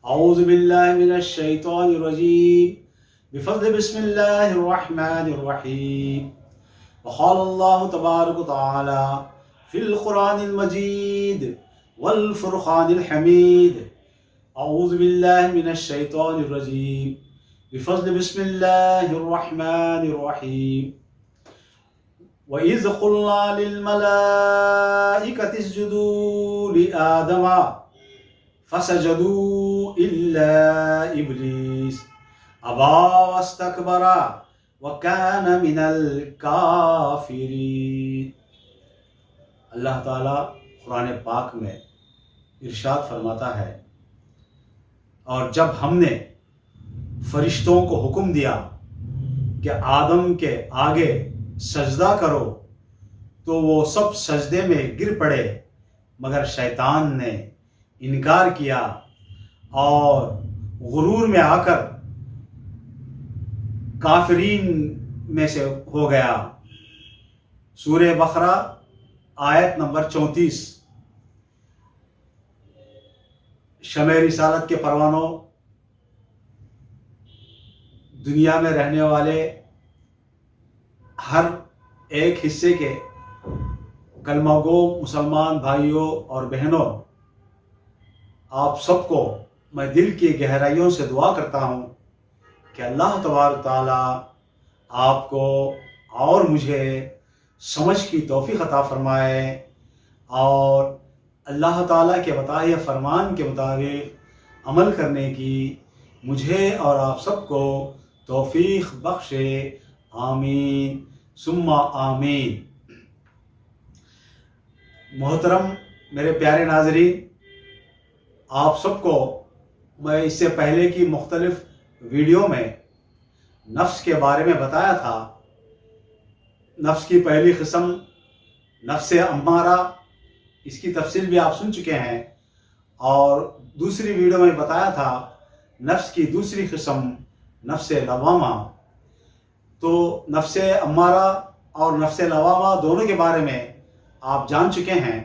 أعوذ بالله من الشيطان الرجيم بفضل بسم الله الرحمن الرحيم وقال الله تبارك وتعالى في القرآن المجيد والفرقان الحميد أعوذ بالله من الشيطان الرجيم بفضل بسم الله الرحمن الرحيم وإذ قلنا للملائكة اسجدوا لآدم فسجدوا إلا إبليس أبى واستكبر وكان من الكافرين۔ اللہ تعالیٰ قرآن پاک میں ارشاد فرماتا ہے، اور جب ہم نے فرشتوں کو حکم دیا کہ آدم کے آگے سجدہ کرو تو وہ سب سجدے میں گر پڑے، مگر شیطان نے انکار کیا اور غرور میں آ کر کافرین میں سے ہو گیا۔ سورہ بقرہ آیت نمبر 34۔ شمع رسالت کے پروانوں، دنیا میں رہنے والے ہر ایک حصے کے کلمہ گو مسلمان بھائیوں اور بہنوں، آپ سب کو میں دل کی گہرائیوں سے دعا کرتا ہوں کہ اللہ تبارک تعالیٰ آپ کو اور مجھے سمجھ کی توفیق عطا فرمائے اور اللہ تعالیٰ کے بتائے فرمان کے مطابق عمل کرنے کی مجھے اور آپ سب کو توفیق بخشے، آمین ثم آمین۔ محترم میرے پیارے ناظرین، آپ سب کو میں اس سے پہلے کی مختلف ویڈیو میں نفس کے بارے میں بتایا تھا۔ نفس کی پہلی قسم نفس امارہ، اس کی تفصیل بھی آپ سن چکے ہیں، اور دوسری ویڈیو میں بتایا تھا نفس کی دوسری قسم نفس لوامہ۔ تو نفس امارہ اور نفس لوامہ دونوں کے بارے میں آپ جان چکے ہیں،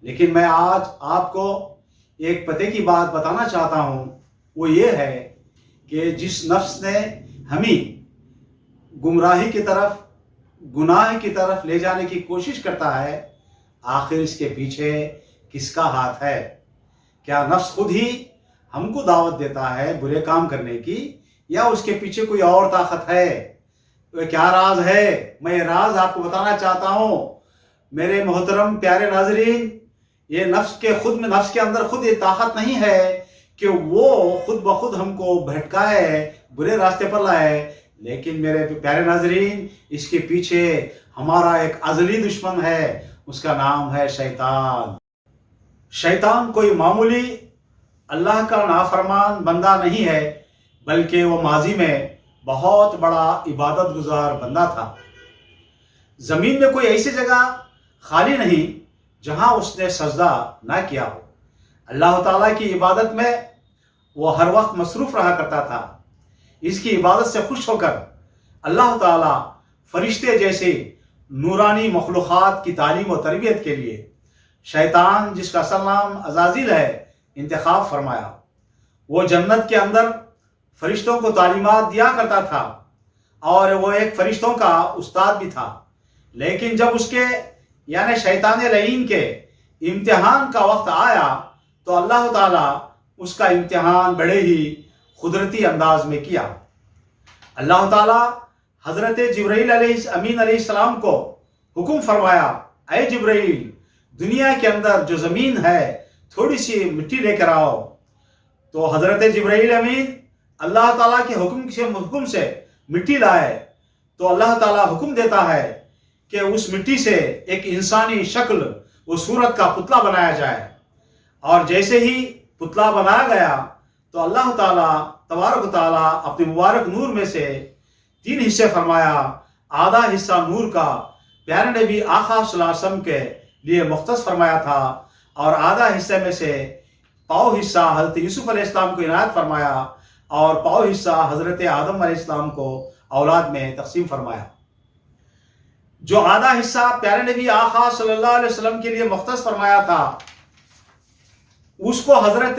لیکن میں آج آپ کو ایک پتے کی بات بتانا چاہتا ہوں، وہ یہ ہے کہ جس نفس نے ہمیں گمراہی کی طرف، گناہ کی طرف لے جانے کی کوشش کرتا ہے، آخر اس کے پیچھے کس کا ہاتھ ہے؟ کیا نفس خود ہی ہم کو دعوت دیتا ہے برے کام کرنے کی، یا اس کے پیچھے کوئی اور طاقت ہے؟ وہ کیا راز ہے؟ میں یہ راز آپ کو بتانا چاہتا ہوں میرے محترم پیارے ناظرین۔ یہ نفس کے اندر خود یہ طاقت نہیں ہے کہ وہ خود بخود ہم کو بھٹکائے، برے راستے پر لائے، لیکن میرے پیارے ناظرین، اس کے پیچھے ہمارا ایک ازلی دشمن ہے، اس کا نام ہے شیطان۔ شیطان کوئی معمولی اللہ کا نافرمان بندہ نہیں ہے، بلکہ وہ ماضی میں بہت بڑا عبادت گزار بندہ تھا۔ زمین میں کوئی ایسی جگہ خالی نہیں جہاں اس نے سجدہ نہ کیا ہو۔ اللہ تعالیٰ کی عبادت میں وہ ہر وقت مصروف رہا کرتا تھا۔ اس کی عبادت سے خوش ہو کر اللہ تعالیٰ فرشتے جیسے نورانی مخلوقات کی تعلیم و تربیت کے لیے شیطان، جس کا اصل نام عزازیل ہے، انتخاب فرمایا۔ وہ جنت کے اندر فرشتوں کو تعلیمات دیا کرتا تھا اور وہ ایک فرشتوں کا استاد بھی تھا، لیکن جب اس کے یعنی شیطان لعین کے امتحان کا وقت آیا تو اللہ تعالیٰ اس کا امتحان بڑے ہی قدرتی انداز میں کیا۔ اللہ تعالیٰ حضرت جبرائیل امین علیہ السلام کو حکم فرمایا، اے جبرائیل، دنیا کے اندر جو زمین ہے تھوڑی سی مٹی لے کر آؤ۔ تو حضرت جبرائیل امین اللہ تعالیٰ کے حکم سے مٹی لائے تو اللہ تعالیٰ حکم دیتا ہے کہ اس مٹی سے ایک انسانی شکل و صورت کا پتلا بنایا جائے، اور جیسے ہی پتلا بنایا گیا تو اللہ تعالیٰ تبارک و تعالیٰ اپنے مبارک نور میں سے 3 حصے فرمایا۔ آدھا حصہ نور کا پیارے نبی آقا صلی اللہ علیہ وسلم کے لیے مختص فرمایا تھا، اور آدھا حصے میں سے پاؤ حصہ حضرت یوسف علیہ السلام کو عنایت فرمایا، اور پاؤ حصہ حضرت آدم علیہ السلام کو اولاد میں تقسیم فرمایا۔ جو آدھا حصہ پیارے نبی آقا صلی اللہ علیہ وسلم کے لیے مختص فرمایا تھا، اس کو حضرت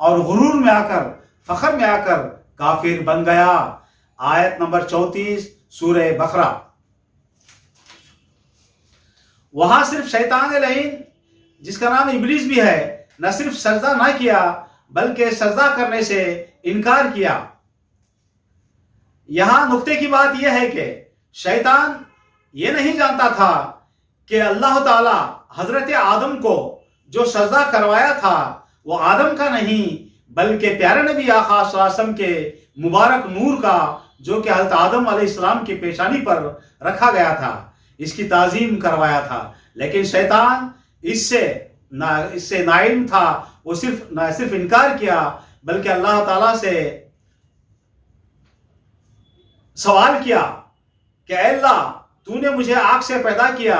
اور غرور میں آ کر، فخر میں آ کر کافر بن گیا۔ آیت نمبر 34 سورہ بقرہ۔ وہاں صرف شیطان لعین، جس کا نام ابلیس بھی ہے، نہ صرف سجدہ نہ کیا بلکہ سجدہ کرنے سے انکار کیا۔ یہاں نقطے کی بات یہ ہے کہ شیطان یہ نہیں جانتا تھا کہ اللہ تعالی حضرت آدم کو جو سجدہ کروایا تھا وہ آدم کا نہیں بلکہ پیارے نبی آقا صلی اللہ علیہ وسلم کے مبارک نور کا، جو کہ حضرت آدم علیہ السلام کی پیشانی پر رکھا گیا تھا، اس کی تعظیم کروایا تھا۔ لیکن شیطان اس سے ناعلم تھا۔ وہ نہ صرف انکار کیا بلکہ اللہ تعالیٰ سے سوال کیا کہ اے اللہ، تو نے مجھے آگ سے پیدا کیا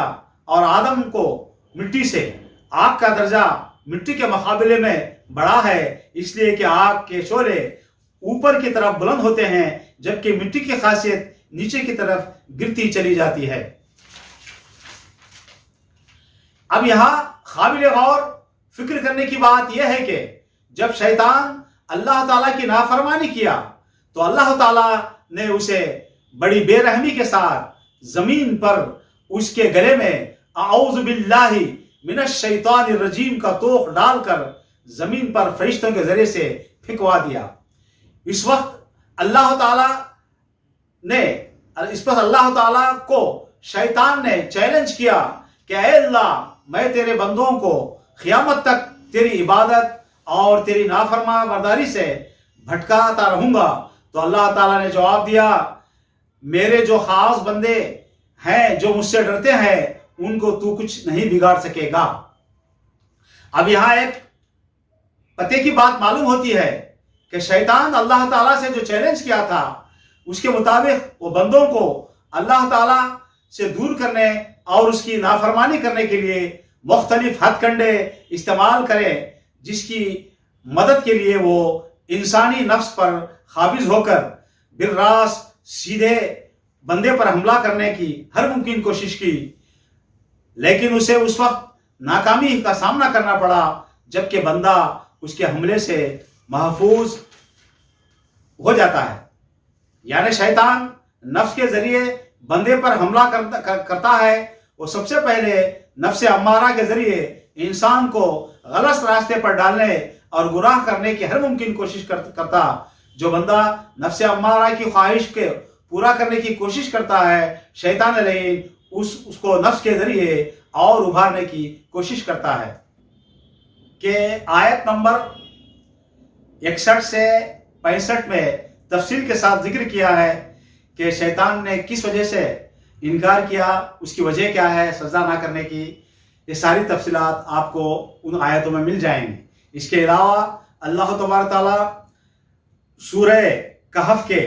اور آدم کو مٹی سے۔ آگ کا درجہ مٹی کے مقابلے میں بڑا ہے، اس لیے کہ آگ کے شعلے اوپر کی طرف بلند ہوتے ہیں جبکہ مٹی کی خاصیت نیچے کی طرف گرتی چلی جاتی ہے۔ اب یہاں قابل غور فکر کرنے کی بات یہ ہے کہ جب شیطان اللہ تعالیٰ کی نافرمانی کیا تو اللہ تعالیٰ نے اسے بڑی بے رحمی کے ساتھ زمین پر اس کے گلے میں اعوذ باللہ من الشیطان الرجیم کا توق ڈال کر زمین پر فرشتوں کے ذریعے سے پھینکوا دیا۔ اس وقت اللہ تعالیٰ کو شیطان نے چیلنج کیا کہ اے اللہ، میں تیرے بندوں کو قیامت تک تیری عبادت اور تیری نافرما برداری سے بھٹکاتا رہوں گا۔ تو اللہ تعالیٰ نے جواب دیا، میرے جو خاص بندے ہیں جو مجھ سے ڈرتے ہیں ان کو تو کچھ نہیں بگاڑ سکے گا۔ اب یہاں ایک پتے کی بات معلوم ہوتی ہے کہ شیطان اللہ تعالیٰ سے جو چیلنج کیا تھا اس کے مطابق وہ بندوں کو اللہ تعالیٰ سے دور کرنے اور اس کی نافرمانی کرنے کے لیے مختلف ہتھ کنڈے استعمال کرے، جس کی مدد کے لیے وہ انسانی نفس پر قابض ہو کر بالراست سیدھے بندے پر حملہ کرنے کی ہر ممکن کوشش کی، لیکن اسے اس وقت ناکامی کا سامنا کرنا پڑا جبکہ بندہ اس کے حملے سے محفوظ ہو جاتا ہے۔ یعنی شیطان نفس کے ذریعے بندے پر حملہ کرتا ہے، وہ سب سے پہلے نفس امارہ کے ذریعے انسان کو غلط راستے پر ڈالنے اور گناہ کرنے کی ہر ممکن کوشش کرتا۔ جو بندہ نفس امارہ کی خواہش کے پورا کرنے کی کوشش کرتا ہے، شیطان علیہ اس کو نفس کے ذریعے اور ابھارنے کی کوشش کرتا ہے۔ کہ آیت نمبر 61 سے 65 میں تفصیل کے ساتھ ذکر کیا ہے کہ شیطان نے کس وجہ سے انکار کیا، اس کی وجہ کیا ہے سجدہ نہ کرنے کی۔ یہ ساری تفصیلات آپ کو ان آیتوں میں مل جائیں گی۔ اس کے علاوہ اللہ تبارک تعالیٰ سورہ کہف کے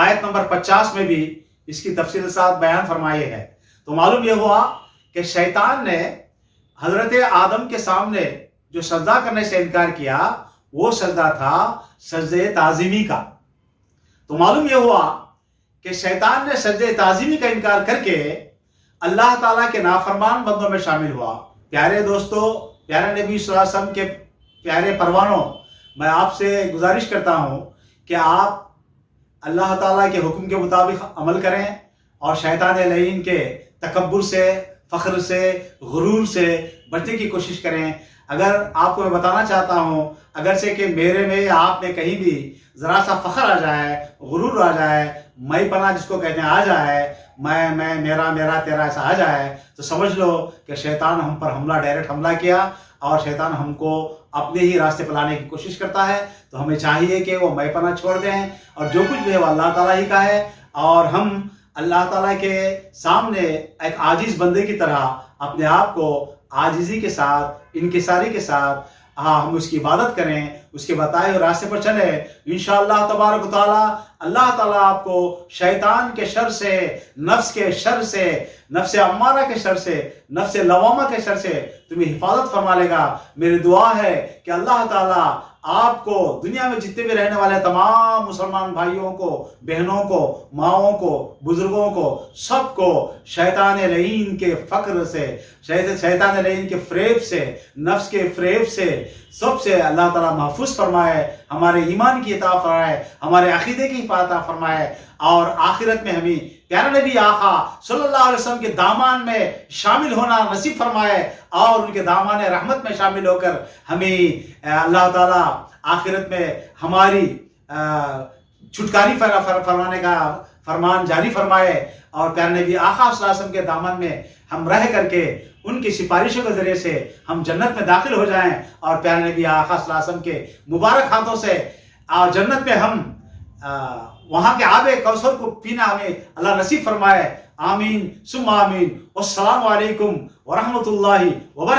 آیت نمبر 50 میں بھی اس کی تفصیل کے ساتھ بیان فرمائے ہے۔ تو معلوم یہ ہوا کہ شیطان نے حضرت آدم کے سامنے جو سجدہ کرنے سے انکار کیا وہ سجدہ تھا سجدہ تعظیمی کا۔ تو معلوم یہ ہوا کہ شیطان نے سجدہ تعظیمی کا انکار کر کے اللہ تعالیٰ کے نافرمان بندوں میں شامل ہوا۔ پیارے دوستو، پیارے نبی صلی اللہ علیہ وسلم کے پیارے پروانوں، میں آپ سے گزارش کرتا ہوں کہ آپ اللہ تعالیٰ کے حکم کے مطابق عمل کریں اور شیطان لعین کے تکبر سے، فخر سے، غرور سے بچنے کی کوشش کریں۔ اگر آپ کو میں بتانا چاہتا ہوں، اگرچہ کہ میرے میں یا آپ میں کہیں بھی ذرا سا فخر آ جائے، غرور آ جائے، میں پنا جس کو کہتے ہیں آ جائے، میں میرا تیرا ایسا آ جائے، تو سمجھ لو کہ شیطان ہم پر ڈائریکٹ حملہ کیا اور شیطان ہم کو اپنے ہی راستے پر لانے کی کوشش کرتا ہے۔ تو ہمیں چاہیے کہ وہ میں پنا چھوڑ دیں اور جو کچھ بھی ہے وہ اللہ تعالیٰ ہی کا ہے، اور ہم اللہ تعالیٰ کے سامنے ایک عاجز بندے کی طرح اپنے آپ کو عاجزی کے ساتھ، انکساری کے ساتھ ہم اس کی عبادت کریں، اس کے بتائے ہوئے راستے پر چلیں۔ انشاءاللہ تبارک و تعالیٰ اللہ تعالیٰ آپ کو شیطان کے شر سے، نفس کے شر سے، نفس امارہ کے شر سے، نفس لوامہ کے شر سے تمہیں حفاظت فرما لے گا۔ میری دعا ہے کہ اللہ تعالیٰ آپ کو دنیا میں جتنے بھی رہنے والے تمام مسلمان بھائیوں کو، بہنوں کو، ماؤں کو، بزرگوں کو، سب کو شیطان لعین کے فقر سے، شیطان لعین کے فریب سے، نفس کے فریب سے، سب سے اللہ تعالیٰ محفوظ فرمائے، ہمارے ایمان کی عطا فرمائے، ہمارے عقیدے کی عطا فرمائے، اور آخرت میں ہمیں پیارے نبی آقا صلی اللہ علیہ وسلم کے دامان میں شامل ہونا نصیب فرمائے، اور ان کے دامان رحمت میں شامل ہو کر ہمیں اللہ تعالیٰ آخرت میں ہماری چھٹکاری فرمانے کا فرمان جاری فرمائے، اور پیارے نبی آقا صلی اللہ علیہ وسلم کے دامن میں ہم رہ کر کے ان کی سفارشوں کے ذریعے سے ہم جنت میں داخل ہو جائیں، اور پیارے نبی آقا صلی اللہ علیہ وسلم کے مبارک ہاتھوں سے جنت میں ہم وہاں کے آب کوثر کو پینا ہمیں اللہ نصیب فرمائے۔ آمین ثم آمین۔ والسلام علیکم ورحمۃ اللہ وبرکاتہ۔